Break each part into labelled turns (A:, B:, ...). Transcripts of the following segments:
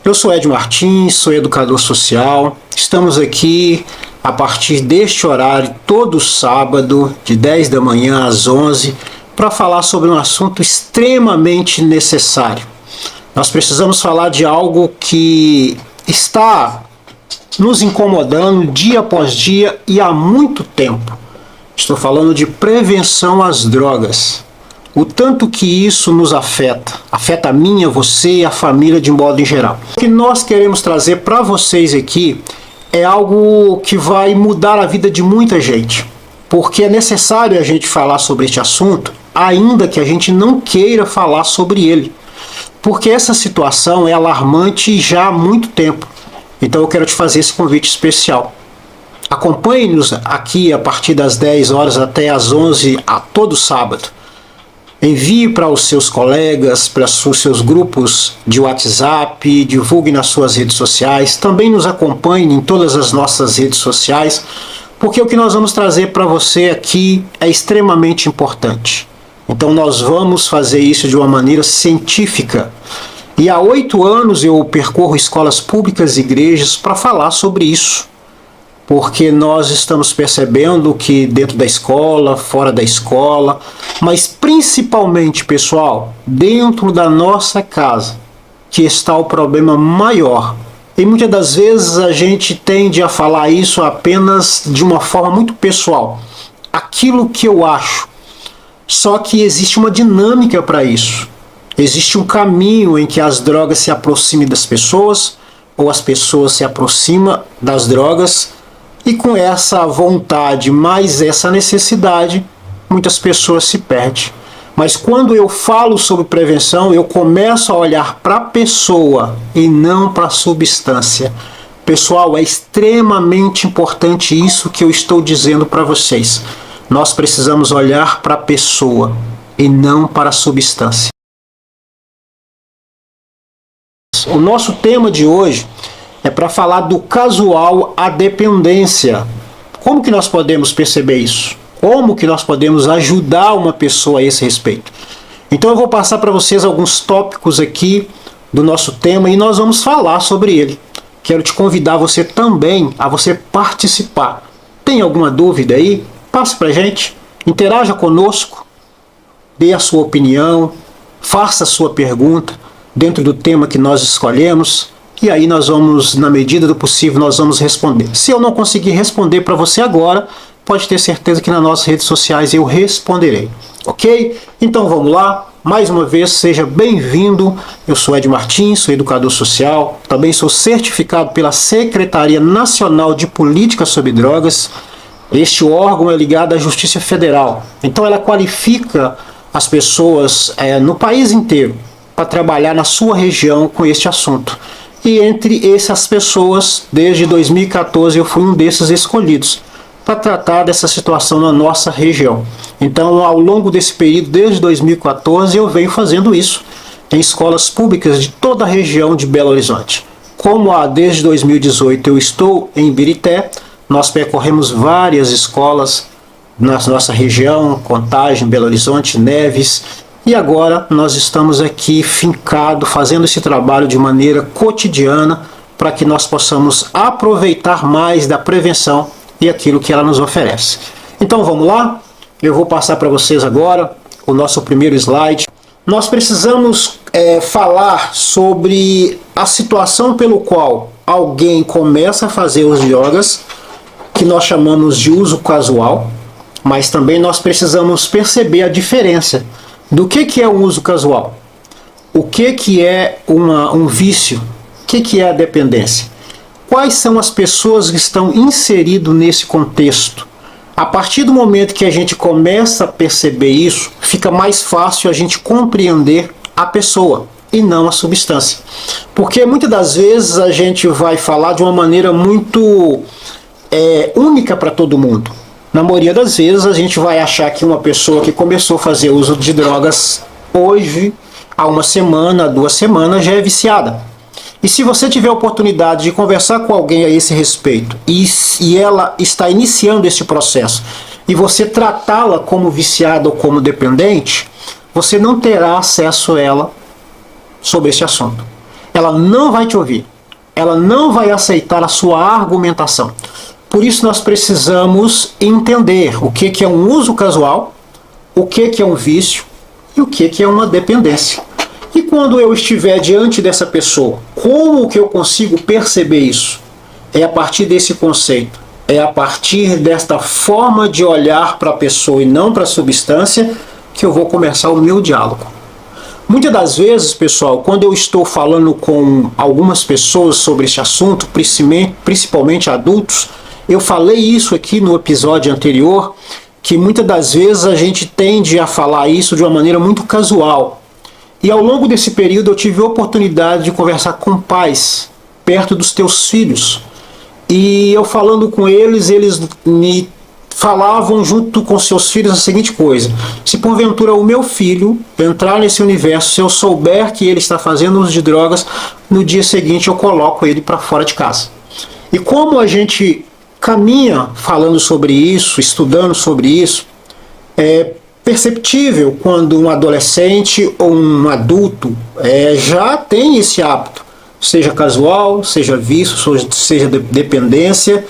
A: Eu sou Ed Martins, sou educador social. Estamos aqui a partir deste horário, todo sábado, de 10 da manhã às 11, para falar sobre um assunto extremamente necessário. Nós precisamos falar de algo que está nos incomodando dia após dia e há muito tempo. Estou falando de prevenção às drogas. O tanto que isso nos afeta a mim, a você e a família de modo em geral. O que nós queremos trazer para vocês aqui é algo que vai mudar a vida de muita gente, porque é necessário a gente falar sobre este assunto, ainda que a gente não queira falar sobre ele, porque essa situação é alarmante já há muito tempo. Então eu quero te fazer esse convite especial. Acompanhe-nos aqui a partir das 10 horas até as 11 a todo sábado. Envie para os seus colegas, para os seus grupos de WhatsApp, divulgue nas suas redes sociais. Também nos acompanhe em todas as nossas redes sociais, porque o que nós vamos trazer para você aqui é extremamente importante. Então nós vamos fazer isso de uma maneira científica. E há 8 anos eu percorro escolas públicas e igrejas para falar sobre isso. Porque nós estamos percebendo que dentro da escola, fora da escola, mas principalmente, pessoal, dentro da nossa casa, que está o problema maior. E muitas das vezes a gente tende a falar isso apenas de uma forma muito pessoal. Aquilo que eu acho. Só que existe uma dinâmica para isso. Existe um caminho em que as drogas se aproximem das pessoas, ou as pessoas se aproximam das drogas. E com essa vontade, mais essa necessidade, muitas pessoas se perdem. Mas quando eu falo sobre prevenção, eu começo a olhar para a pessoa e não para a substância. Pessoal, é extremamente importante isso que eu estou dizendo para vocês. Nós precisamos olhar para a pessoa e não para a substância. O nosso tema de hoje é para falar do casual à dependência. Como que nós podemos perceber isso? Como que nós podemos ajudar uma pessoa a esse respeito? Então eu vou passar para vocês alguns tópicos aqui do nosso tema e nós vamos falar sobre ele. Quero te convidar você também a você participar. Tem alguma dúvida aí? Passe para a gente, interaja conosco, dê a sua opinião, faça a sua pergunta dentro do tema que nós escolhemos. E aí nós vamos, na medida do possível, nós vamos responder. Se eu não conseguir responder para você agora, pode ter certeza que nas nossas redes sociais eu responderei. Ok? Então vamos lá. Mais uma vez, seja bem-vindo. Eu sou Ed Martins, sou educador social. Também sou certificado pela Secretaria Nacional de Política sobre Drogas. Este órgão é ligado à Justiça Federal. Então ela qualifica as pessoas no país inteiro para trabalhar na sua região com este assunto. E entre essas pessoas, desde 2014, eu fui um desses escolhidos para tratar dessa situação na nossa região. Então, ao longo desse período, desde 2014, eu venho fazendo isso em escolas públicas de toda a região de Belo Horizonte. Como desde 2018 eu estou em Birité, nós percorremos várias escolas na nossa região, Contagem, Belo Horizonte, Neves. E agora nós estamos aqui fincados, fazendo esse trabalho de maneira cotidiana para que nós possamos aproveitar mais da prevenção e aquilo que ela nos oferece. Então vamos lá? Eu vou passar para vocês agora o nosso primeiro slide. Nós precisamos falar sobre a situação pelo qual alguém começa a fazer os drogas, que nós chamamos de uso casual, mas também nós precisamos perceber a diferença do que é um uso casual, o que é um vício, o que é a dependência, quais são as pessoas que estão inseridas nesse contexto. A partir do momento que a gente começa a perceber isso, fica mais fácil a gente compreender a pessoa e não a substância. Porque muitas das vezes a gente vai falar de uma maneira muito única para todo mundo. Na maioria das vezes a gente vai achar que uma pessoa que começou a fazer uso de drogas hoje, há uma semana, 2 semanas, já é viciada. E se você tiver a oportunidade de conversar com alguém a esse respeito e ela está iniciando esse processo e você tratá-la como viciada ou como dependente, você não terá acesso a ela sobre esse assunto. ela não vai te ouvir, ela não vai aceitar a sua argumentação. Por isso nós precisamos entender o que é um uso casual, o que é um vício e o que é uma dependência. E quando eu estiver diante dessa pessoa, como que eu consigo perceber isso? É a partir desse conceito, é a partir desta forma de olhar para a pessoa e não para a substância que eu vou começar o meu diálogo. Muitas das vezes, pessoal, quando eu estou falando com algumas pessoas sobre este assunto, principalmente adultos, eu falei isso aqui no episódio anterior, que muitas das vezes a gente tende a falar isso de uma maneira muito casual. E ao longo desse período eu tive a oportunidade de conversar com pais perto dos teus filhos. E eu falando com eles, eles me falavam junto com seus filhos a seguinte coisa: se porventura o meu filho entrar nesse universo, se eu souber que ele está fazendo uso de drogas, no dia seguinte eu coloco ele para fora de casa. E como a gente caminha falando sobre isso, estudando sobre isso, é perceptível quando um adolescente ou um adulto já tem esse hábito, seja casual, seja vício, seja dependência,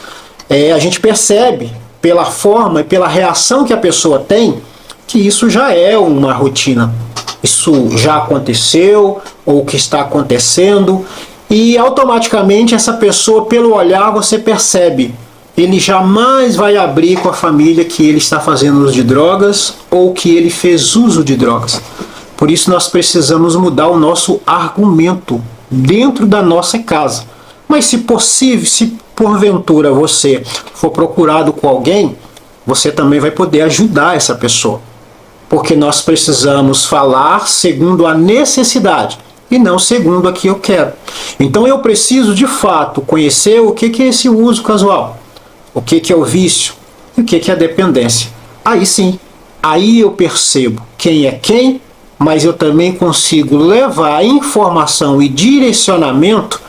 A: a gente percebe pela forma e pela reação que a pessoa tem que isso já é uma rotina. Isso já aconteceu ou que está acontecendo e automaticamente essa pessoa, pelo olhar, você percebe. Ele jamais vai abrir com a família que ele está fazendo uso de drogas ou que ele fez uso de drogas. Por isso nós precisamos mudar o nosso argumento dentro da nossa casa. Mas se possível, se porventura você for procurado com alguém, você também vai poder ajudar essa pessoa. Porque nós precisamos falar segundo a necessidade e não segundo a que eu quero. Então eu preciso de fato conhecer o que é esse uso casual, o que é o vício e o que é a dependência. Aí sim, aí eu percebo quem é quem, mas eu também consigo levar informação e direcionamento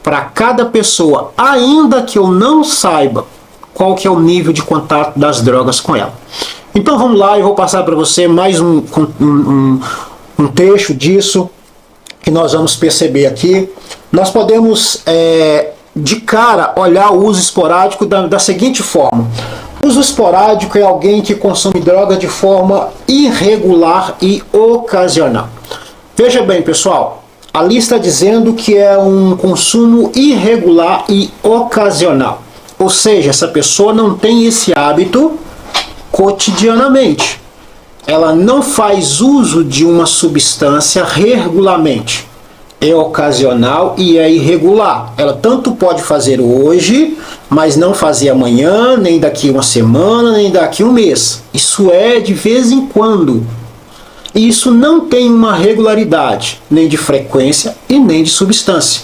A: para cada pessoa, ainda que eu não saiba qual que é o nível de contato das drogas com ela. Então vamos lá, eu vou passar para você mais um trecho disso que nós vamos perceber aqui. Nós podemos de cara olhar o uso esporádico da seguinte forma: o uso esporádico é alguém que consome droga de forma irregular e ocasional. Veja bem, pessoal, ali está dizendo que é um consumo irregular e ocasional. Ou seja, essa pessoa não tem esse hábito cotidianamente. Ela não faz uso de uma substância regularmente. É ocasional e é irregular. Ela tanto pode fazer hoje, mas não fazer amanhã, nem daqui uma semana, nem daqui um mês. Isso é de vez em quando. E isso não tem uma regularidade, nem de frequência e nem de substância.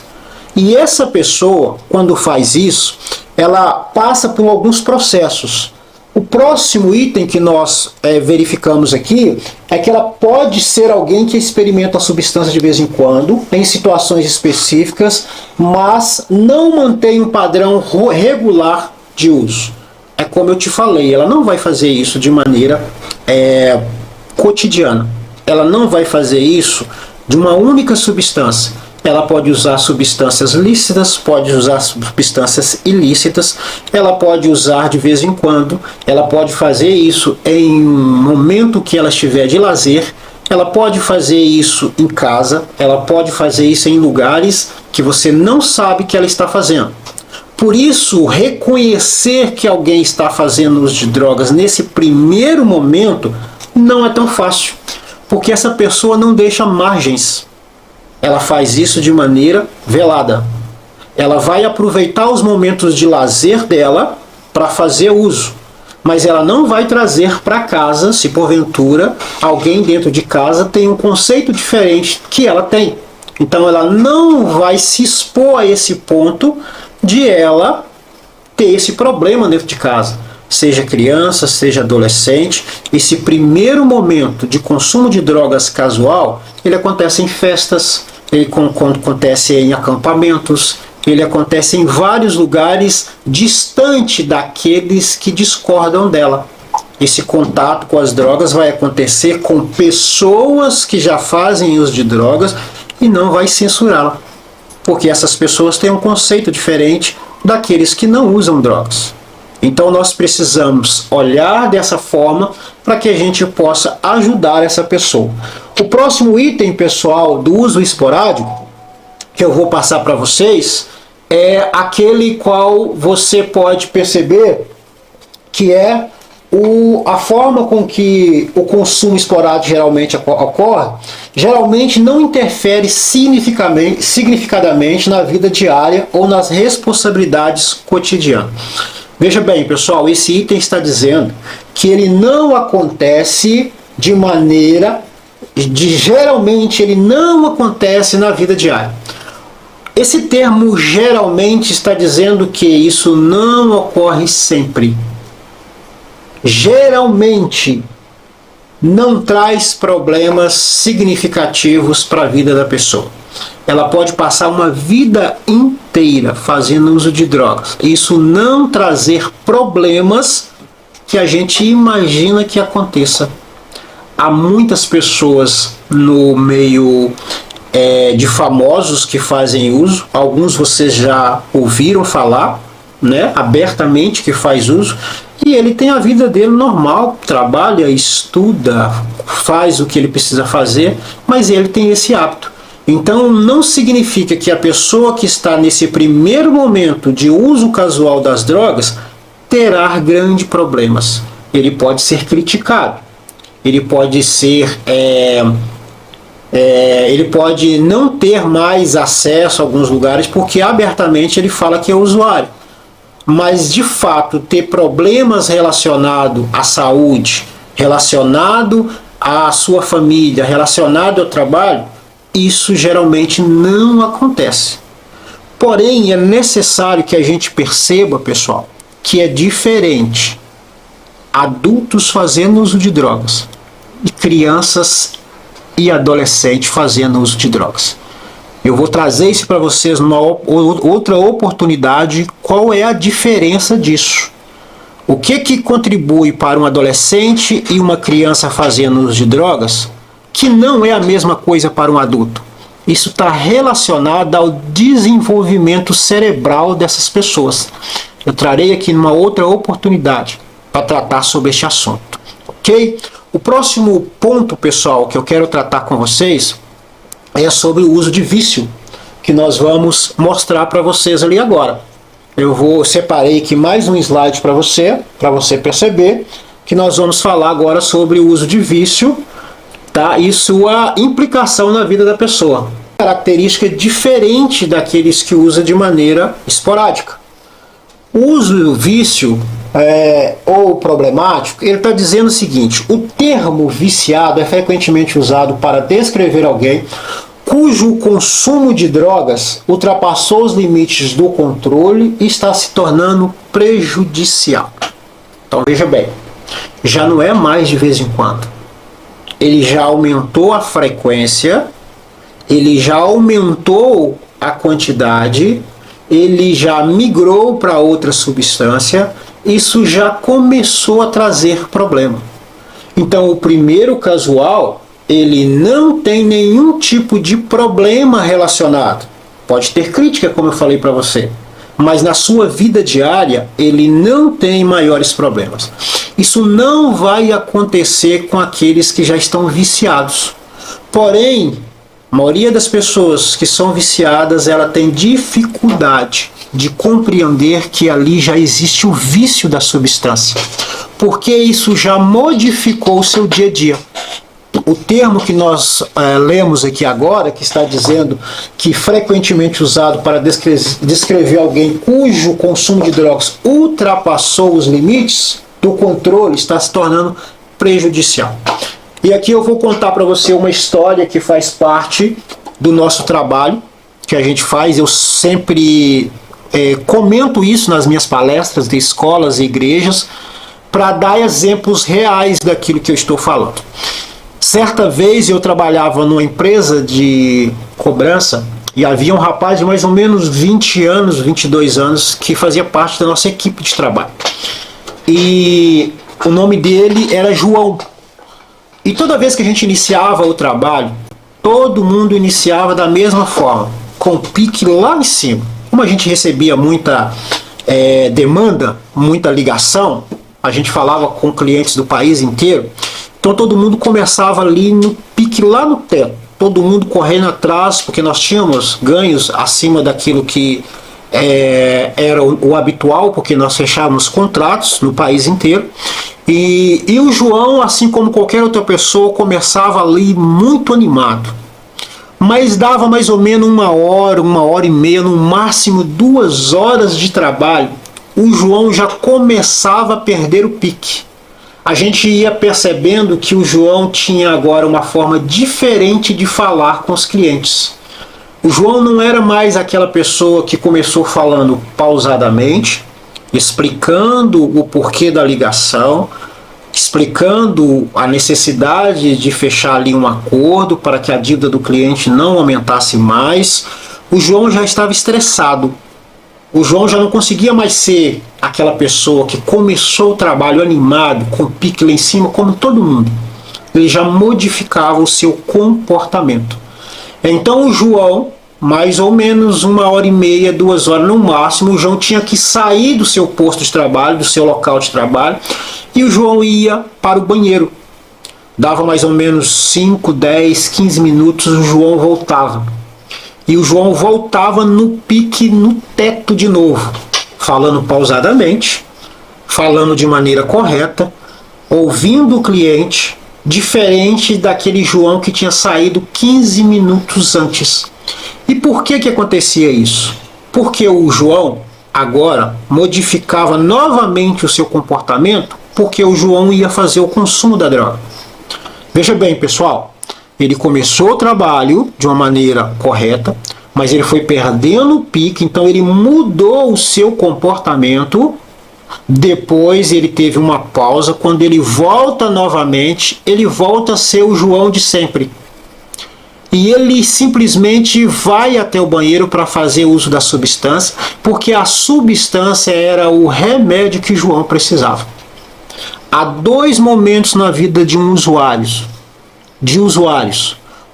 A: E essa pessoa, quando faz isso, ela passa por alguns processos. O próximo item que nós verificamos aqui é que ela pode ser alguém que experimenta a substância de vez em quando, em situações específicas, mas não mantém um padrão regular de uso. É como eu te falei, ela não vai fazer isso de maneira cotidiana. Ela não vai fazer isso de uma única substância. Ela pode usar substâncias lícitas, pode usar substâncias ilícitas, ela pode usar de vez em quando, ela pode fazer isso em um momento que ela estiver de lazer, ela pode fazer isso em casa, ela pode fazer isso em lugares que você não sabe que ela está fazendo. Por isso, reconhecer que alguém está fazendo uso de drogas nesse primeiro momento não é tão fácil, porque essa pessoa não deixa margens. Ela faz isso de maneira velada. Ela vai aproveitar os momentos de lazer dela para fazer uso. Mas ela não vai trazer para casa, se porventura alguém dentro de casa tem um conceito diferente que ela tem. Então ela não vai se expor a esse ponto de ela ter esse problema dentro de casa. Seja criança, seja adolescente, esse primeiro momento de consumo de drogas casual, ele acontece em festas, ele acontece em acampamentos, ele acontece em vários lugares distante daqueles que discordam dela. Esse contato com as drogas vai acontecer com pessoas que já fazem uso de drogas e não vai censurá-la. porque essas pessoas têm um conceito diferente daqueles que não usam drogas. Então nós precisamos olhar dessa forma para que a gente possa ajudar essa pessoa. O próximo item, pessoal, do uso esporádico, que eu vou passar para vocês, é aquele qual você pode perceber que é a forma com que o consumo esporádico geralmente ocorre, geralmente não interfere significadamente na vida diária ou nas responsabilidades cotidianas. Veja bem, pessoal, esse item está dizendo que ele não acontece geralmente ele não acontece na vida diária. Esse termo geralmente está dizendo que isso não ocorre sempre. Geralmente não traz problemas significativos para a vida da pessoa. Ela pode passar uma vida inteira fazendo uso de drogas. Isso não trazer problemas que a gente imagina que aconteça. Há muitas pessoas no meio de famosos que fazem uso. Alguns vocês já ouviram falar, né, abertamente, que faz uso. E ele tem a vida dele normal, trabalha, estuda, faz o que ele precisa fazer, mas ele tem esse hábito. Então não significa que a pessoa que está nesse primeiro momento de uso casual das drogas terá grandes problemas. Ele pode ser criticado, ele pode ser ele pode não ter mais acesso a alguns lugares porque abertamente ele fala que é usuário. Mas de fato ter problemas relacionados à saúde, relacionado à sua família, relacionado ao trabalho, isso geralmente não acontece. Porém, é necessário que a gente perceba, pessoal, que é diferente adultos fazendo uso de drogas e crianças e adolescentes fazendo uso de drogas. Eu vou trazer isso para vocês numa outra oportunidade. Qual é a diferença disso? O que contribui para um adolescente e uma criança fazendo uso de drogas, que não é a mesma coisa para um adulto? Isso está relacionado ao desenvolvimento cerebral dessas pessoas. Eu trarei aqui numa outra oportunidade para tratar sobre este assunto. Ok? O próximo ponto, pessoal, que eu quero tratar com vocês é sobre o uso de vício, que nós vamos mostrar para vocês ali agora. Separei aqui mais um slide para você perceber que nós vamos falar agora sobre o uso de vício, tá? E sua implicação na vida da pessoa. Característica diferente daqueles que usam de maneira esporádica. O uso do vício ou problemático, ele está dizendo o seguinte: o termo viciado é frequentemente usado para descrever alguém cujo consumo de drogas ultrapassou os limites do controle e está se tornando prejudicial. Então veja bem, já não é mais de vez em quando. Ele já aumentou a frequência, ele já aumentou a quantidade, ele já migrou para outra substância. Isso já começou a trazer problema. Então o primeiro casual, ele não tem nenhum tipo de problema relacionado. Pode ter crítica, como eu falei para você, mas na sua vida diária ele não tem maiores problemas. Isso não vai acontecer com aqueles que já estão viciados. Porém, a maioria das pessoas que são viciadas, ela tem dificuldade de compreender que ali já existe o vício da substância, porque isso já modificou o seu dia a dia. O termo que nós lemos aqui agora, que está dizendo que frequentemente usado para descrever alguém cujo consumo de drogas ultrapassou os limites do controle, está se tornando prejudicial. E aqui eu vou contar para você uma história que faz parte do nosso trabalho, que a gente faz. Eu sempre comento isso nas minhas palestras de escolas e igrejas, para dar exemplos reais daquilo que eu estou falando. Certa vez eu trabalhava numa empresa de cobrança e havia um rapaz de mais ou menos 20 anos, 22 anos, que fazia parte da nossa equipe de trabalho. E o nome dele era João. E toda vez que a gente iniciava o trabalho, todo mundo iniciava da mesma forma. com o pique lá em cima. Como a gente recebia muita demanda, muita ligação, a gente falava com clientes do país inteiro, então todo mundo começava ali no pique lá no teto, todo mundo correndo atrás, porque nós tínhamos ganhos acima daquilo que era o habitual, porque nós fechávamos contratos no país inteiro. E o João, assim como qualquer outra pessoa, começava ali muito animado. Mas dava mais ou menos uma hora e meia, no máximo 2 horas de trabalho, o João já começava a perder o pique. A gente ia percebendo que o João tinha agora uma forma diferente de falar com os clientes. O João não era mais aquela pessoa que começou falando pausadamente, explicando o porquê da ligação, explicando a necessidade de fechar ali um acordo para que a dívida do cliente não aumentasse mais. O João já estava estressado. O João já não conseguia mais ser aquela pessoa que começou o trabalho animado, com pique lá em cima, como todo mundo. Ele já modificava o seu comportamento. Então o João, mais ou menos 1 hora e meia, 2 horas no máximo, o João tinha que sair do seu posto de trabalho, do seu local de trabalho, e o João ia para o banheiro. Dava mais ou menos 5, 10, 15 minutos, o João voltava. E o João voltava no pique, no teto de novo, falando pausadamente, falando de maneira correta, ouvindo o cliente, diferente daquele João que tinha saído 15 minutos antes. E por que acontecia isso? Porque o João agora modificava novamente o seu comportamento, porque o João ia fazer o consumo da droga. Veja bem, pessoal, ele começou o trabalho de uma maneira correta, mas ele foi perdendo o pique, então ele mudou o seu comportamento. Depois ele teve uma pausa, quando ele volta novamente, ele volta a ser o João de sempre. E ele simplesmente vai até o banheiro para fazer uso da substância, porque a substância era o remédio que João precisava. Há 2 momentos na vida de usuários.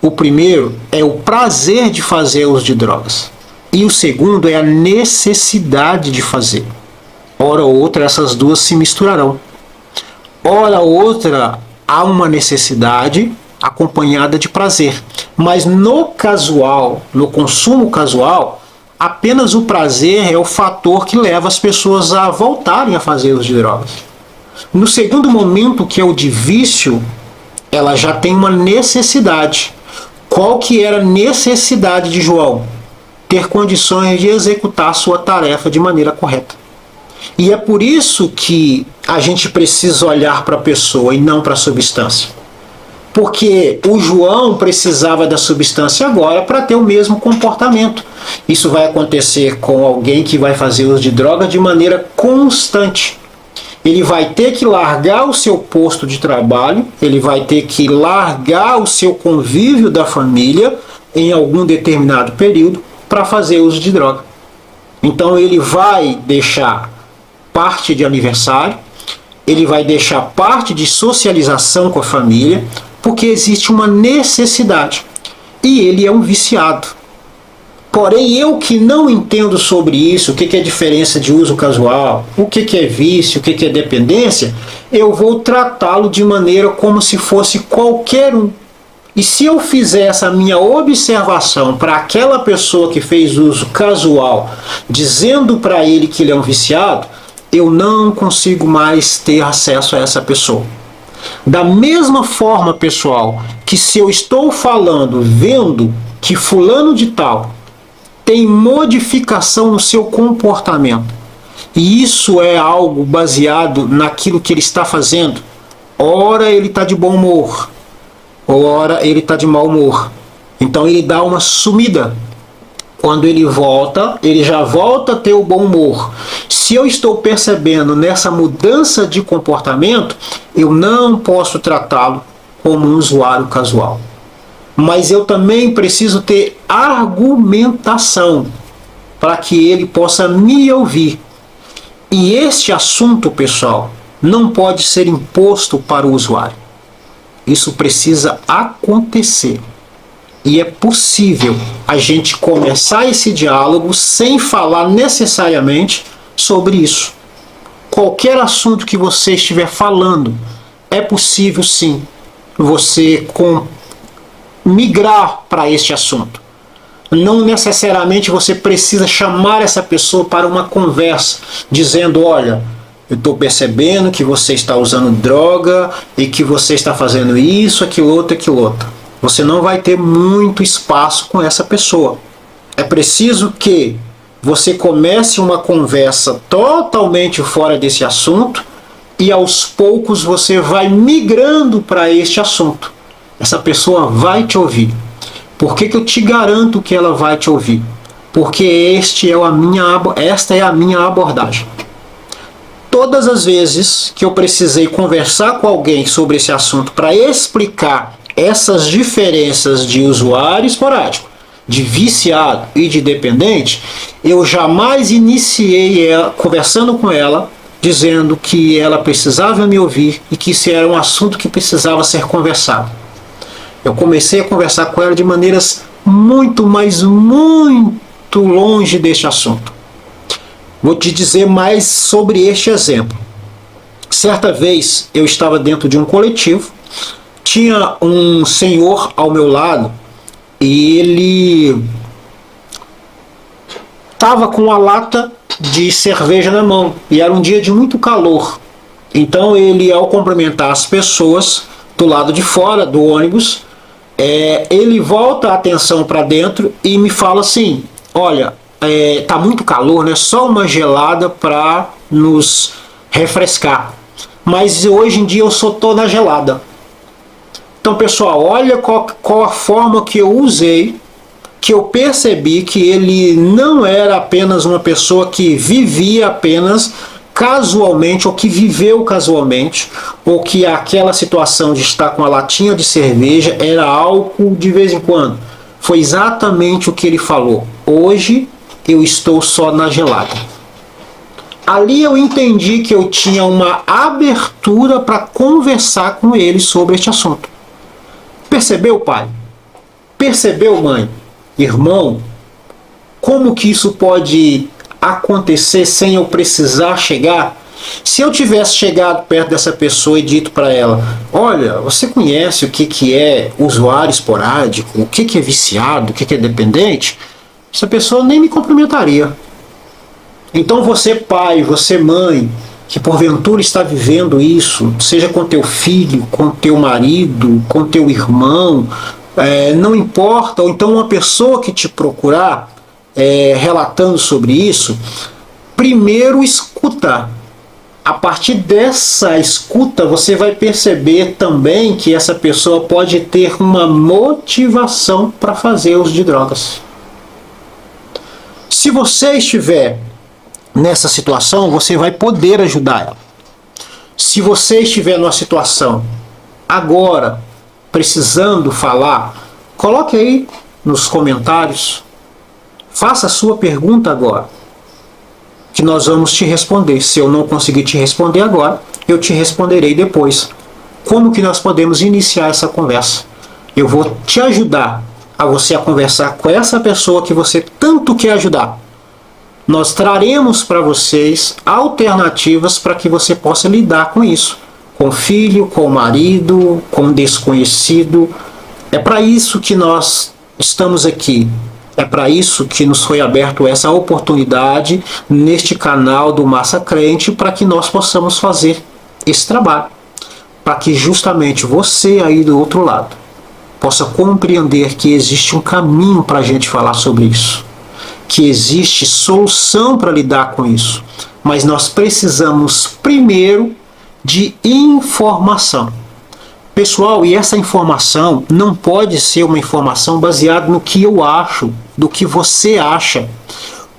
A: O primeiro é o prazer de fazer uso de drogas. E o segundo é a necessidade de fazer. Hora ou outra essas duas se misturarão. Hora ou outra há uma necessidade acompanhada de prazer. Mas no casual, no consumo casual, apenas o prazer é o fator que leva as pessoas a voltarem a fazer uso de drogas. No segundo momento, que é o de vício, ela já tem uma necessidade. Qual que era a necessidade de João? Ter condições de executar a sua tarefa de maneira correta. E é por isso que a gente precisa olhar para a pessoa e não para a substância. Porque o João precisava da substância agora para ter o mesmo comportamento. Isso vai acontecer com alguém que vai fazer uso de droga de maneira constante. Ele vai ter que largar o seu posto de trabalho, ele vai ter que largar o seu convívio da família em algum determinado período para fazer uso de droga. Então ele vai deixar parte de aniversário, ele vai deixar parte de socialização com a família, porque existe uma necessidade. E ele é um viciado. Porém, eu que não entendo sobre isso, o que é a diferença de uso casual, o que é vício, o que é dependência, eu vou tratá-lo de maneira como se fosse qualquer um. E se eu fizer essa minha observação para aquela pessoa que fez uso casual, dizendo para ele que ele é um viciado, eu não consigo mais ter acesso a essa pessoa. Da mesma forma, pessoal, que se eu estou falando, vendo que fulano de tal tem modificação no seu comportamento, e isso é algo baseado naquilo que ele está fazendo, ora ele está de bom humor, ora ele está de mau humor, então ele dá uma sumida. Quando ele volta, ele já volta a ter o bom humor. Se eu estou percebendo nessa mudança de comportamento, eu não posso tratá-lo como um usuário casual. Mas eu também preciso ter argumentação para que ele possa me ouvir. E este assunto, pessoal, não pode ser imposto para o usuário. Isso precisa acontecer. E é possível a gente começar esse diálogo sem falar necessariamente sobre isso. Qualquer assunto que você estiver falando, é possível sim você migrar para este assunto. Não necessariamente você precisa chamar essa pessoa para uma conversa, dizendo, olha, eu estou percebendo que você está usando droga e que você está fazendo isso, aquilo outro, aquilo outro. Você não vai ter muito espaço com essa pessoa. É preciso que você comece uma conversa totalmente fora desse assunto e aos poucos você vai migrando para este assunto. Essa pessoa vai te ouvir. Por que eu te garanto que ela vai te ouvir? Porque esta é a minha abordagem. Todas as vezes que eu precisei conversar com alguém sobre esse assunto para explicar essas diferenças de usuário esporádico, de viciado e de dependente, eu jamais iniciei conversando com ela, dizendo que ela precisava me ouvir e que isso era um assunto que precisava ser conversado. Eu comecei a conversar com ela de maneiras muito, mas muito longe deste assunto. Vou te dizer mais sobre este exemplo. Certa vez eu estava dentro de um coletivo, tinha um senhor ao meu lado e ele estava com uma lata de cerveja na mão e era um dia de muito calor. Então ele, ao cumprimentar as pessoas do lado de fora do ônibus, ele volta a atenção para dentro e me fala assim, olha, tá muito calor, né? Só uma gelada para nos refrescar. Mas hoje em dia eu só tô na gelada. Então, pessoal, olha qual a forma que eu usei, que eu percebi que ele não era apenas uma pessoa que vivia apenas casualmente, ou que viveu casualmente, ou que aquela situação de estar com a latinha de cerveja era álcool de vez em quando. Foi exatamente o que ele falou. Hoje eu estou só na gelada. Ali eu entendi que eu tinha uma abertura para conversar com ele sobre este assunto. Percebeu, pai? Percebeu, mãe? Irmão? Como que isso pode acontecer sem eu precisar chegar? Se eu tivesse chegado perto dessa pessoa e dito para ela, olha, você conhece o que é usuário esporádico, o que é viciado, o que é dependente? Essa pessoa nem me cumprimentaria. Então você pai, você mãe, que porventura está vivendo isso, seja com teu filho, com teu marido, com teu irmão, não importa, ou então uma pessoa que te procurar relatando sobre isso, primeiro escuta. A partir dessa escuta você vai perceber também que essa pessoa pode ter uma motivação para fazer uso de drogas. Se você estiver nessa situação, você vai poder ajudar ela. Se você estiver numa situação agora, precisando falar, coloque aí nos comentários, faça a sua pergunta agora, que nós vamos te responder. Se eu não conseguir te responder agora, eu te responderei depois. Como que nós podemos iniciar essa conversa? Eu vou te ajudar a você a conversar com essa pessoa que você tanto quer ajudar. Nós traremos para vocês alternativas para que você possa lidar com isso. Com o filho, com o marido, com o desconhecido. É para isso que nós estamos aqui. É para isso que nos foi aberto essa oportunidade neste canal do Massa Crente, para que nós possamos fazer esse trabalho. Para que justamente você aí do outro lado possa compreender que existe um caminho para a gente falar sobre isso. Que existe solução para lidar com isso. Mas nós precisamos primeiro de informação. Pessoal, e essa informação não pode ser uma informação baseada no que eu acho, do que você acha.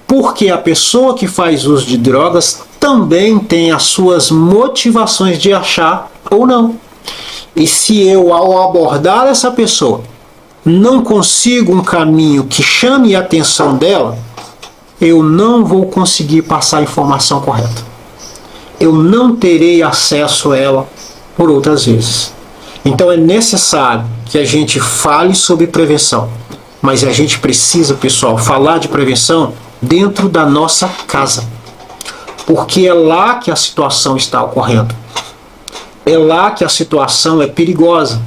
A: Porque a pessoa que faz uso de drogas também tem as suas motivações de achar ou não. E se eu, ao abordar essa pessoa, não consigo um caminho que chame a atenção dela, eu não vou conseguir passar a informação correta. Eu não terei acesso a ela por outras vezes. Então é necessário que a gente fale sobre prevenção, mas a gente precisa, pessoal, falar de prevenção dentro da nossa casa, porque é lá que a situação está ocorrendo, é lá que a situação é perigosa,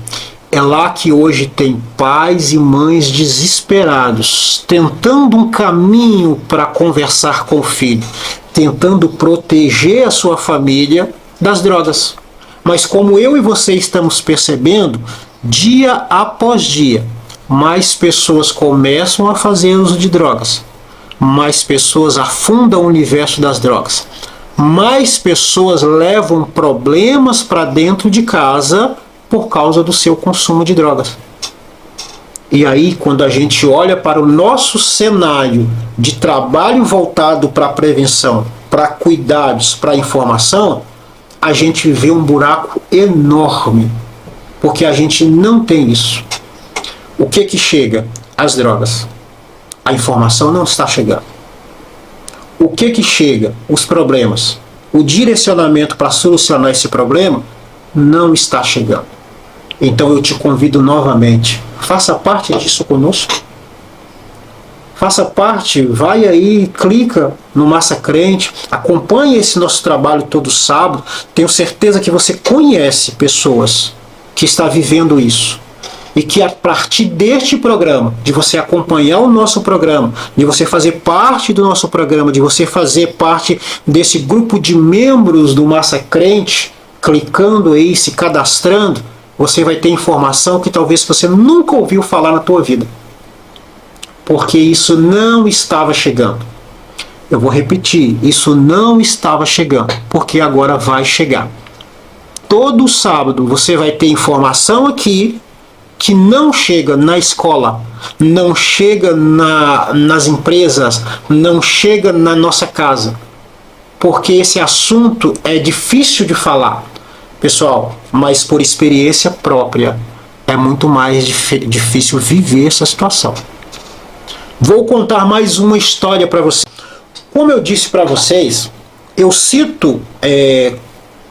A: é lá que hoje tem pais e mães desesperados, tentando um caminho para conversar com o filho, tentando proteger a sua família das drogas. Mas como eu e você estamos percebendo, dia após dia, mais pessoas começam a fazer uso de drogas, mais pessoas afundam o universo das drogas, mais pessoas levam problemas para dentro de casa por causa do seu consumo de drogas. E aí, quando a gente olha para o nosso cenário de trabalho voltado para a prevenção, para cuidados, para informação, a gente vê um buraco enorme, porque a gente não tem isso. O que chega? As drogas. A informação não está chegando. O que chega? Os problemas. O direcionamento para solucionar esse problema não está chegando. Então eu te convido novamente, faça parte disso conosco. Faça parte, vai aí, clica no Massa Crente, acompanhe esse nosso trabalho todo sábado. Tenho certeza que você conhece pessoas que estão vivendo isso. E que a partir deste programa, de você acompanhar o nosso programa, de você fazer parte do nosso programa, de você fazer parte desse grupo de membros do Massa Crente, clicando aí, se cadastrando, você vai ter informação que talvez você nunca ouviu falar na tua vida. Porque isso não estava chegando. Eu vou repetir, isso não estava chegando, porque agora vai chegar. Todo sábado você vai ter informação aqui que não chega na escola, não chega nas empresas, não chega na nossa casa. Porque esse assunto é difícil de falar, pessoal, mas por experiência própria é muito mais difícil viver essa situação. Vou contar mais uma história para vocês. Como eu disse para vocês, eu cito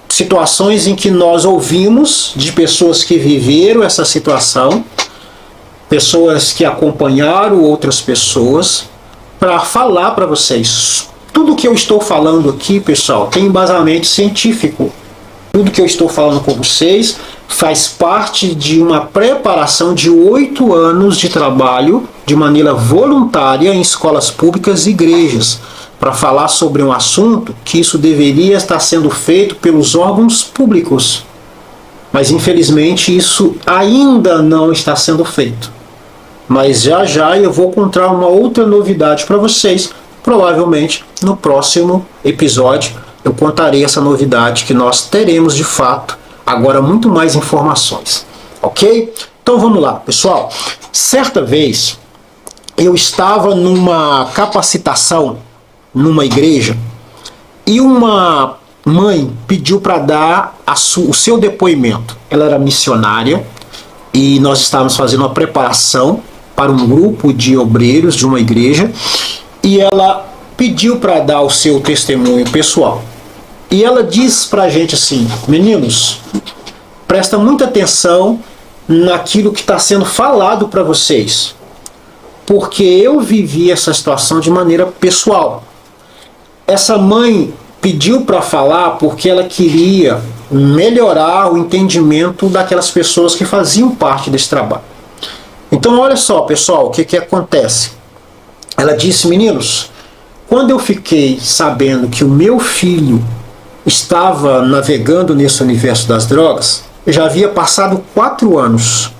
A: situações em que nós ouvimos de pessoas que viveram essa situação, pessoas que acompanharam outras pessoas, para falar para vocês. Tudo que eu estou falando aqui, pessoal, tem embasamento científico. Tudo que eu estou falando com vocês faz parte de uma preparação de 8 anos de trabalho de maneira voluntária em escolas públicas e igrejas, para falar sobre um assunto que isso deveria estar sendo feito pelos órgãos públicos. Mas infelizmente isso ainda não está sendo feito. Mas já já eu vou contar uma outra novidade para vocês, provavelmente no próximo episódio. Eu contarei essa novidade que nós teremos de fato agora muito mais informações, ok? Então vamos lá, pessoal. Certa vez eu estava numa capacitação numa igreja e uma mãe pediu para dar o seu depoimento. Ela era missionária e nós estávamos fazendo uma preparação para um grupo de obreiros de uma igreja e ela pediu para dar o seu testemunho pessoal. E ela diz para a gente assim: meninos, presta muita atenção naquilo que está sendo falado para vocês, porque eu vivi essa situação de maneira pessoal. Essa mãe pediu para falar porque ela queria melhorar o entendimento daquelas pessoas que faziam parte desse trabalho. Então olha só, pessoal, o que acontece. Ela disse: meninos, quando eu fiquei sabendo que o meu filho estava navegando nesse universo das drogas, já havia passado 4 anos.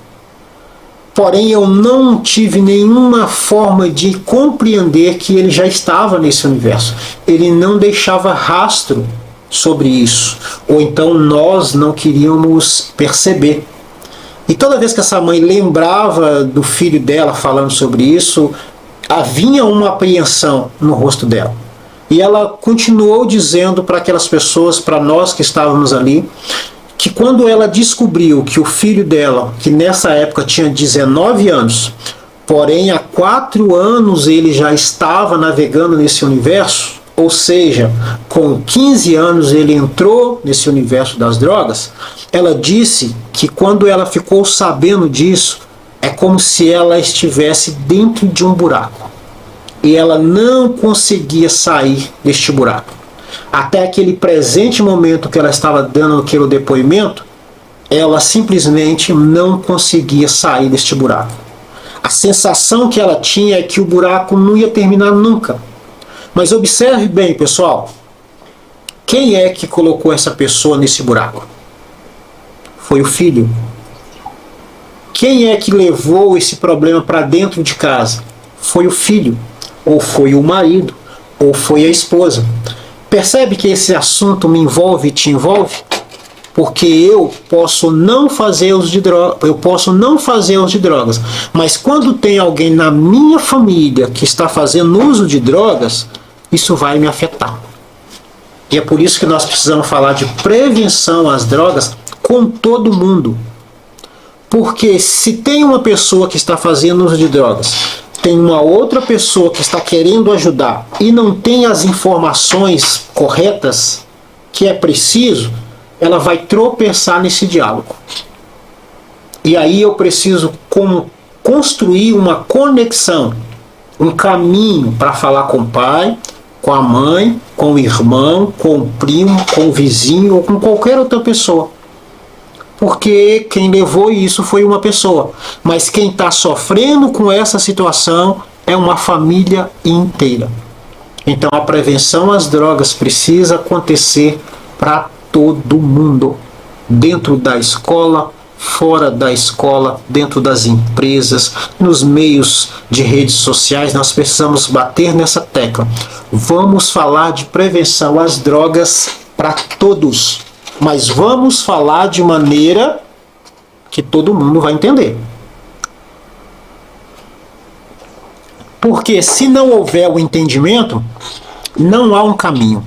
A: Porém, eu não tive nenhuma forma de compreender que ele já estava nesse universo. Ele não deixava rastro sobre isso. Ou então nós não queríamos perceber. E toda vez que essa mãe lembrava do filho dela falando sobre isso, havia uma apreensão no rosto dela. E ela continuou dizendo para aquelas pessoas, para nós que estávamos ali, que quando ela descobriu que o filho dela, que nessa época tinha 19 anos, porém há 4 anos ele já estava navegando nesse universo, ou seja, com 15 anos ele entrou nesse universo das drogas, ela disse que quando ela ficou sabendo disso, é como se ela estivesse dentro de um buraco. E ela não conseguia sair deste buraco. Até aquele presente momento que ela estava dando aquele depoimento, ela simplesmente não conseguia sair deste buraco. A sensação que ela tinha é que o buraco não ia terminar nunca. Mas observe bem, pessoal, quem é que colocou essa pessoa nesse buraco? Foi o filho. Quem é que levou esse problema para dentro de casa? Foi o filho, ou foi o marido, ou foi a esposa. Percebe que esse assunto me envolve e te envolve? Porque eu posso não fazer uso de drogas, mas quando tem alguém na minha família que está fazendo uso de drogas, isso vai me afetar. E é por isso que nós precisamos falar de prevenção às drogas com todo mundo. Porque se tem uma pessoa que está fazendo uso de drogas, tem uma outra pessoa que está querendo ajudar e não tem as informações corretas que é preciso, ela vai tropeçar nesse diálogo. E aí eu preciso construir uma conexão, um caminho para falar com o pai, com a mãe, com o irmão, com o primo, com o vizinho ou com qualquer outra pessoa. Porque quem levou isso foi uma pessoa. Mas quem está sofrendo com essa situação é uma família inteira. Então a prevenção às drogas precisa acontecer para todo mundo. Dentro da escola, fora da escola, dentro das empresas, nos meios de redes sociais, nós precisamos bater nessa tecla. Vamos falar de prevenção às drogas para todos. Mas vamos falar de maneira que todo mundo vai entender. Porque se não houver o entendimento, não há um caminho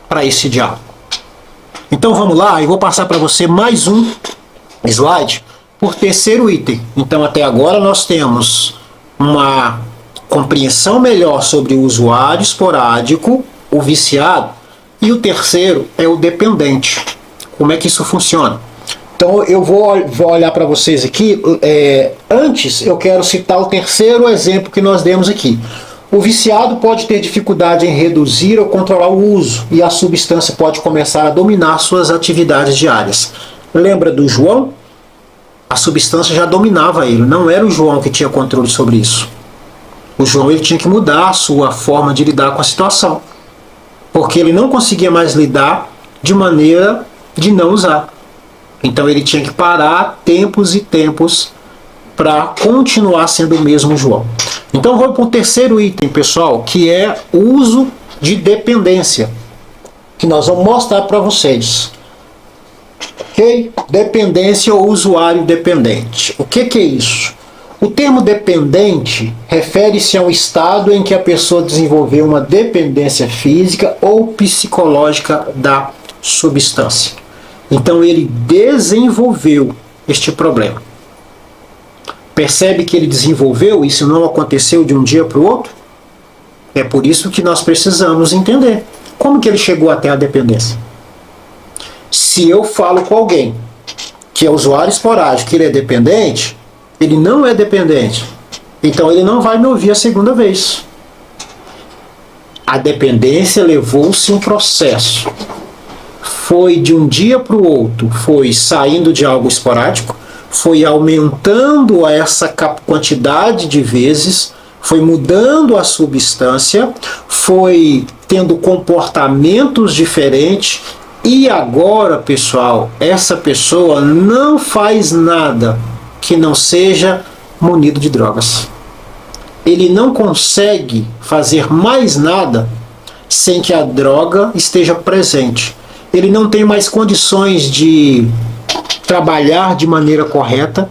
A: para esse diálogo. Então vamos lá, eu vou passar para você mais um slide por terceiro item. Então até agora nós temos uma compreensão melhor sobre o usuário esporádico, o viciado, e o terceiro é o dependente. Como é que isso funciona? Então eu vou olhar para vocês aqui. Antes eu quero citar o terceiro exemplo que nós demos aqui. O viciado pode ter dificuldade em reduzir ou controlar o uso e a substância pode começar a dominar suas atividades diárias. Lembra do João? A substância já dominava ele, não era o João que tinha controle sobre isso. O João ele tinha que mudar a sua forma de lidar com a situação, porque ele não conseguia mais lidar de maneira de não usar. Então ele tinha que parar tempos e tempos para continuar sendo o mesmo João. Então vamos para o terceiro item, pessoal, que é o uso de dependência, que nós vamos mostrar para vocês. Ok? Dependência ou usuário dependente. O que é isso? O termo dependente refere-se a um estado em que a pessoa desenvolveu uma dependência física ou psicológica da substância. Então ele desenvolveu este problema. Percebe que ele desenvolveu, isso não aconteceu de um dia para o outro? É por isso que nós precisamos entender como que ele chegou até a dependência. Se eu falo com alguém que é usuário esporádico, que ele é dependente, ele não é dependente. Então ele não vai me ouvir a segunda vez. A dependência levou-se um processo. Foi de um dia para o outro, foi saindo de algo esporádico, foi aumentando essa quantidade de vezes, foi mudando a substância, foi tendo comportamentos diferentes e agora, pessoal, essa pessoa não faz nada que não seja munido de drogas. Ele não consegue fazer mais nada sem que a droga esteja presente. Ele não tem mais condições de trabalhar de maneira correta.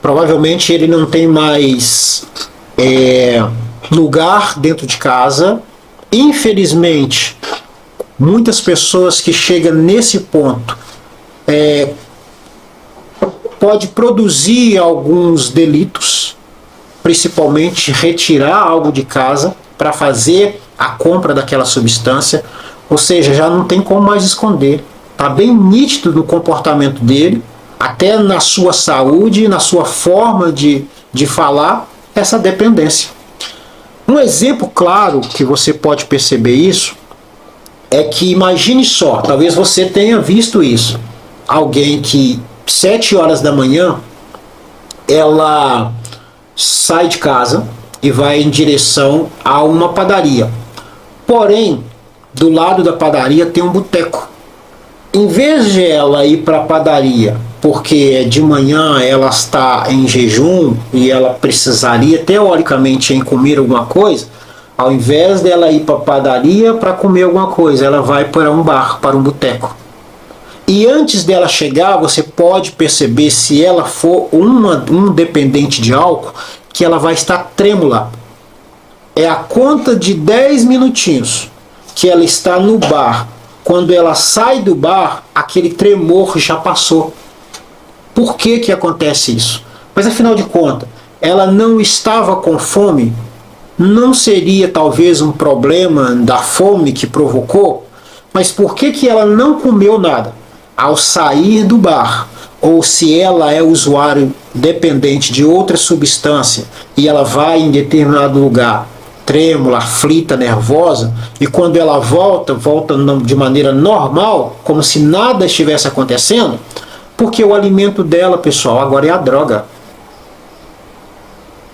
A: Provavelmente ele não tem mais lugar dentro de casa. Infelizmente, muitas pessoas que chegam nesse ponto pode produzir alguns delitos, principalmente retirar algo de casa para fazer a compra daquela substância, ou seja, já não tem como mais esconder. Está bem nítido no comportamento dele, até na sua saúde, na sua forma de falar, essa dependência. Um exemplo claro que você pode perceber isso é que, imagine só, talvez você tenha visto isso, alguém que 7 horas da manhã ela sai de casa e vai em direção a uma padaria. Porém, do lado da padaria tem um boteco. Em vez de ela ir para a padaria, porque de manhã ela está em jejum e ela precisaria teoricamente em comer alguma coisa, ao invés dela ir para a padaria para comer alguma coisa, ela vai para um bar, para um boteco. E antes dela chegar, você pode perceber, se ela for um dependente de álcool, que ela vai estar trêmula. É a conta de 10 minutinhos que ela está no bar. Quando ela sai do bar, aquele tremor já passou. Por que que acontece isso? Mas afinal de contas, ela não estava com fome? Não seria talvez um problema da fome que provocou? Mas por que que ela não comeu nada? Ao sair do bar, ou se ela é usuário dependente de outra substância e ela vai em determinado lugar trêmula, aflita, nervosa, e quando ela volta de maneira normal, como se nada estivesse acontecendo, porque o alimento dela, pessoal, agora é a droga.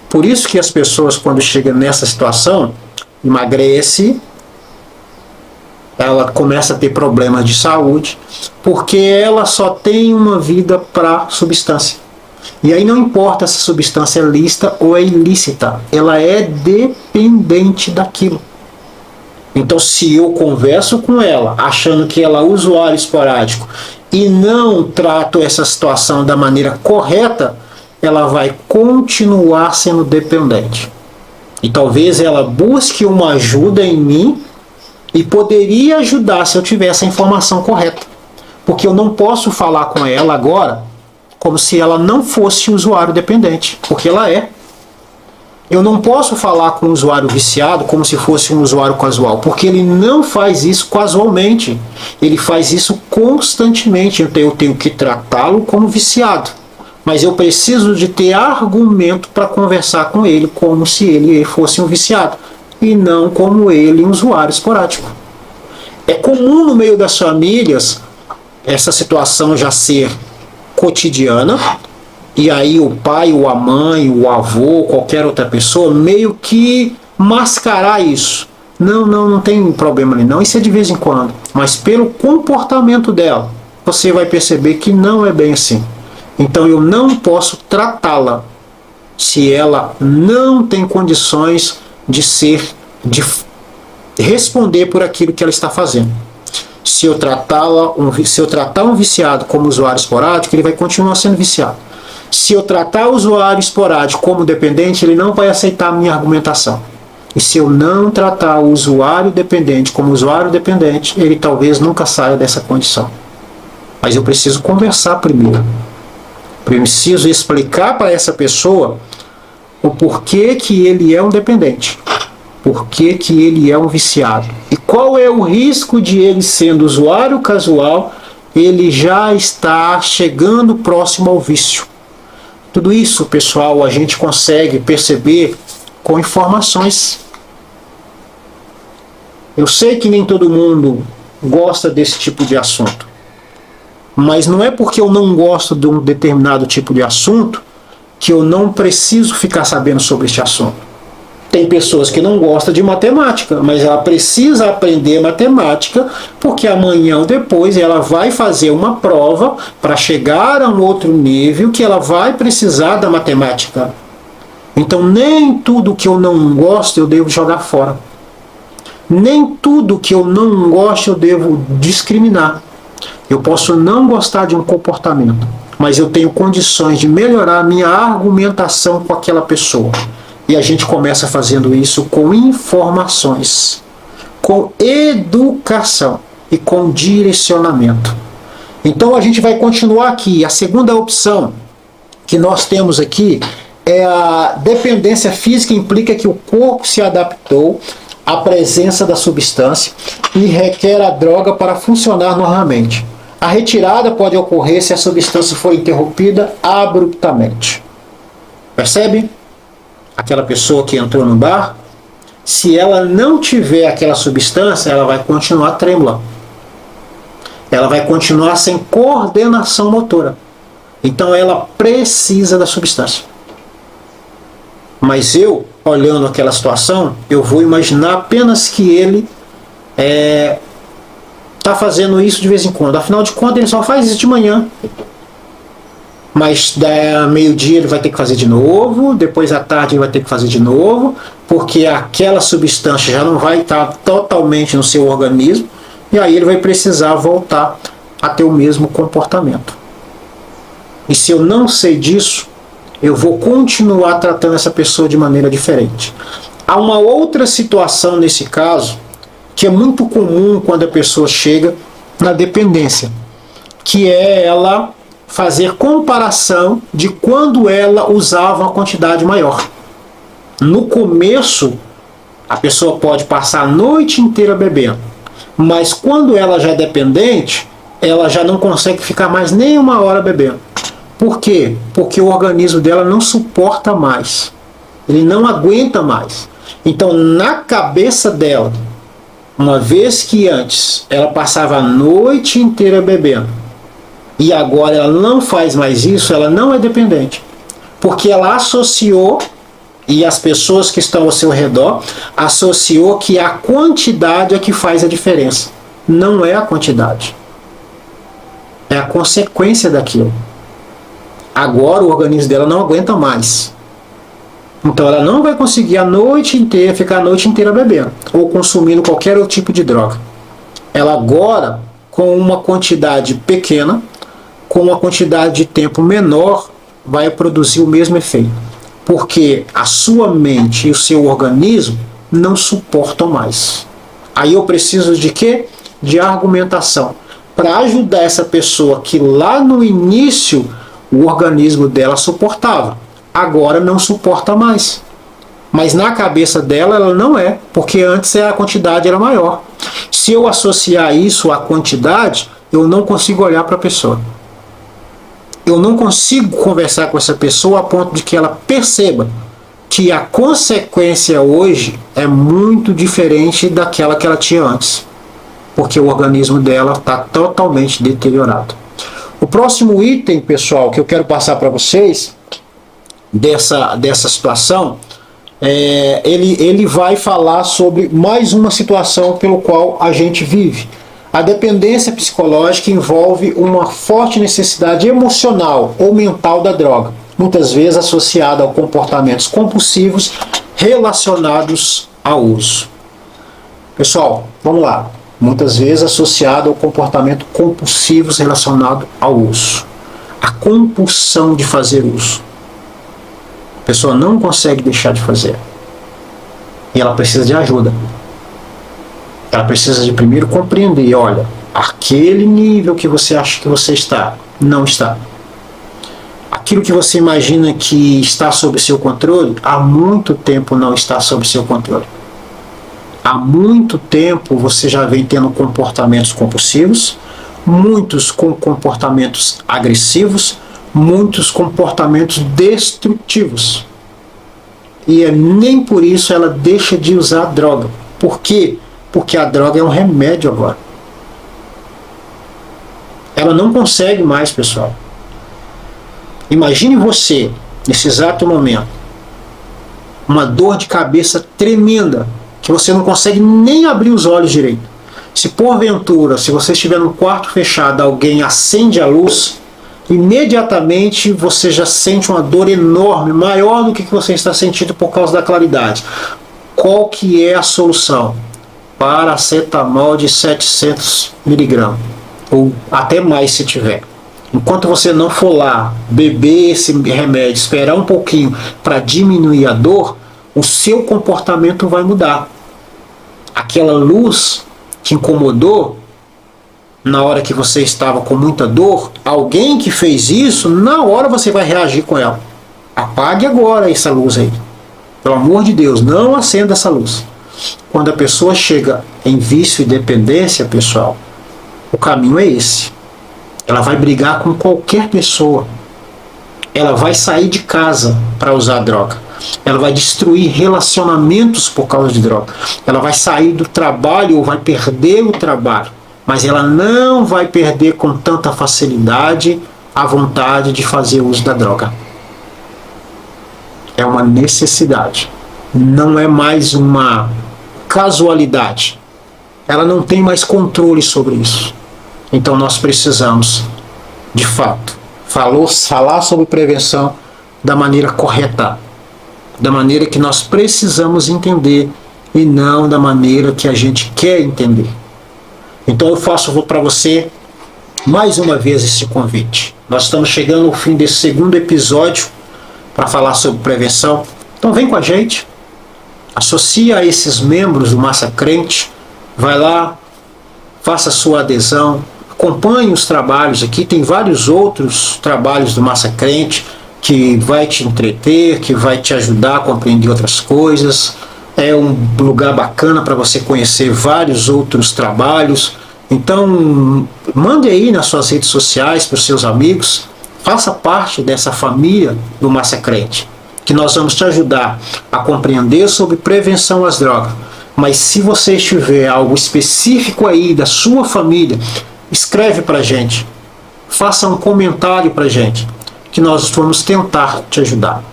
A: Por isso que as pessoas, quando chegam nessa situação, emagrece, ela começa a ter problemas de saúde, porque ela só tem uma vida para substância. E aí não importa se a substância é lícita ou é ilícita, ela é dependente daquilo. Então, se eu converso com ela, achando que ela é usuário esporádico, e não trato essa situação da maneira correta, ela vai continuar sendo dependente. E talvez ela busque uma ajuda em mim, e poderia ajudar se eu tivesse a informação correta. Porque eu não posso falar com ela agora como se ela não fosse usuário dependente, porque ela é. Eu não posso falar com um usuário viciado como se fosse um usuário casual, porque ele não faz isso casualmente. Ele faz isso constantemente, então eu tenho que tratá-lo como viciado. Mas eu preciso de ter argumento para conversar com ele como se ele fosse um viciado, e não como ele um usuário esporádico. É comum no meio das famílias essa situação já ser cotidiana, e aí o pai, ou a mãe, o avô, qualquer outra pessoa, meio que mascarar isso. Não tem problema ali não, isso é de vez em quando. Mas pelo comportamento dela, você vai perceber que não é bem assim. Então eu não posso tratá-la se ela não tem condições de responder por aquilo que ela está fazendo. Se eu tratar um viciado como usuário esporádico, ele vai continuar sendo viciado. Se eu tratar o usuário esporádico como dependente, ele não vai aceitar a minha argumentação. E se eu não tratar o usuário dependente como usuário dependente, ele talvez nunca saia dessa condição. Mas eu preciso conversar primeiro. Preciso explicar para essa pessoa o porquê que ele é um dependente. Por que que ele é um viciado? E qual é o risco de ele, sendo usuário casual, ele já está chegando próximo ao vício? Tudo isso, pessoal, a gente consegue perceber com informações. Eu sei que nem todo mundo gosta desse tipo de assunto, mas não é porque eu não gosto de um determinado tipo de assunto que eu não preciso ficar sabendo sobre este assunto. Tem pessoas que não gostam de matemática, mas ela precisa aprender matemática, porque amanhã ou depois ela vai fazer uma prova para chegar a um outro nível que ela vai precisar da matemática. Então nem tudo que eu não gosto eu devo jogar fora. Nem tudo que eu não gosto eu devo discriminar. Eu posso não gostar de um comportamento, mas eu tenho condições de melhorar a minha argumentação com aquela pessoa. E a gente começa fazendo isso com informações, com educação e com direcionamento. Então a gente vai continuar aqui. A segunda opção que nós temos aqui é a dependência física, implica que o corpo se adaptou a presença da substância e requer a droga para funcionar normalmente. A retirada pode ocorrer se a substância for interrompida abruptamente. Percebe? Aquela pessoa que entrou no bar, se ela não tiver aquela substância, ela vai continuar trêmula. Ela vai continuar sem coordenação motora. Então ela precisa da substância. Mas eu, olhando aquela situação, eu vou imaginar apenas que ele está fazendo isso de vez em quando. Afinal de contas, ele só faz isso de manhã. Mas meio-dia ele vai ter que fazer de novo, depois à tarde ele vai ter que fazer de novo, porque aquela substância já não vai estar totalmente no seu organismo, e aí ele vai precisar voltar a ter o mesmo comportamento. E se eu não sei disso, eu vou continuar tratando essa pessoa de maneira diferente. Há uma outra situação nesse caso, que é muito comum quando a pessoa chega na dependência, que é ela fazer comparação de quando ela usava uma quantidade maior. No começo, a pessoa pode passar a noite inteira bebendo, mas quando ela já é dependente, ela já não consegue ficar mais nem uma hora bebendo. Por quê? Porque o organismo dela não suporta mais. Ele não aguenta mais. Então, na cabeça dela, uma vez que antes ela passava a noite inteira bebendo, e agora ela não faz mais isso, ela não é dependente. Porque ela associou, e as pessoas que estão ao seu redor, associou que a quantidade é que faz a diferença. Não é a quantidade. É a consequência daquilo. Agora o organismo dela não aguenta mais. Então ela não vai conseguir a noite inteira, ficar a noite inteira bebendo, ou consumindo qualquer outro tipo de droga. Ela agora, com uma quantidade pequena, com uma quantidade de tempo menor, vai produzir o mesmo efeito. Porque a sua mente e o seu organismo não suportam mais. Aí eu preciso de quê? De argumentação. Para ajudar essa pessoa que lá no início o organismo dela suportava. Agora não suporta mais. Mas na cabeça dela ela não é, porque antes a quantidade era maior. Se eu associar isso à quantidade, eu não consigo olhar para a pessoa. Eu não consigo conversar com essa pessoa a ponto de que ela perceba que a consequência hoje é muito diferente daquela que ela tinha antes. Porque o organismo dela está totalmente deteriorado. O próximo item, pessoal, que eu quero passar para vocês dessa situação, ele vai falar sobre mais uma situação pelo qual a gente vive. A dependência psicológica envolve uma forte necessidade emocional ou mental da droga, muitas vezes associada a comportamentos compulsivos relacionados ao uso. Pessoal, vamos lá. Muitas vezes associado ao comportamento compulsivos relacionado ao uso. A compulsão de fazer uso. A pessoa não consegue deixar de fazer. E ela precisa de ajuda. Ela precisa de primeiro compreender, olha, aquele nível que você acha que você está, não está. Aquilo que você imagina que está sob seu controle, há muito tempo não está sob seu controle. Há muito tempo você já vem tendo comportamentos compulsivos, muitos com comportamentos agressivos, muitos comportamentos destrutivos. E nem por isso ela deixa de usar droga. Por quê? Porque a droga é um remédio agora. Ela não consegue mais, pessoal. Imagine você, nesse exato momento, uma dor de cabeça tremenda, que você não consegue nem abrir os olhos direito. Se porventura, se você estiver num quarto fechado, alguém acende a luz, imediatamente você já sente uma dor enorme, maior do que você está sentindo por causa da claridade. Qual que é a solução? Paracetamol de 700 mg, ou até mais se tiver. Enquanto você não for lá beber esse remédio, esperar um pouquinho para diminuir a dor, o seu comportamento vai mudar. Aquela luz que incomodou na hora que você estava com muita dor, alguém que fez isso, na hora você vai reagir com ela. Apague agora essa luz aí. Pelo amor de Deus, não acenda essa luz. Quando a pessoa chega em vício e dependência, pessoal, o caminho é esse. Ela vai brigar com qualquer pessoa. Ela vai sair de casa para usar droga. Ela vai destruir relacionamentos por causa de droga. Ela vai sair do trabalho ou vai perder o trabalho. Mas ela não vai perder com tanta facilidade a vontade de fazer uso da droga. É uma necessidade. Não é mais uma casualidade. Ela não tem mais controle sobre isso. Então nós precisamos, de fato, falar sobre prevenção da maneira correta, da maneira que nós precisamos entender e não da maneira que a gente quer entender. Então eu faço para você mais uma vez esse convite. Nós estamos chegando ao fim desse segundo episódio para falar sobre prevenção. Então vem com a gente, associa a esses membros do Massa Crente, vai lá, faça sua adesão, acompanhe os trabalhos aqui, tem vários outros trabalhos do Massa Crente que vai te entreter, que vai te ajudar a compreender outras coisas. É um lugar bacana para você conhecer vários outros trabalhos. Então, mande aí nas suas redes sociais para os seus amigos, faça parte dessa família do Massa Crente, que nós vamos te ajudar a compreender sobre prevenção às drogas. Mas se você tiver algo específico aí da sua família, escreve para a gente, faça um comentário para a gente, que nós vamos tentar te ajudar.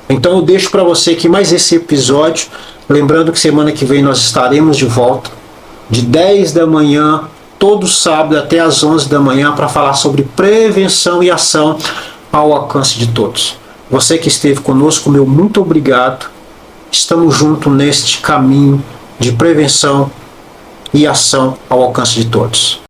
A: Então eu deixo para você aqui mais esse episódio, lembrando que semana que vem nós estaremos de volta, de 10 da manhã, todo sábado até às 11 da manhã, para falar sobre prevenção e ação ao alcance de todos. Você que esteve conosco, meu muito obrigado. Estamos juntos neste caminho de prevenção e ação ao alcance de todos.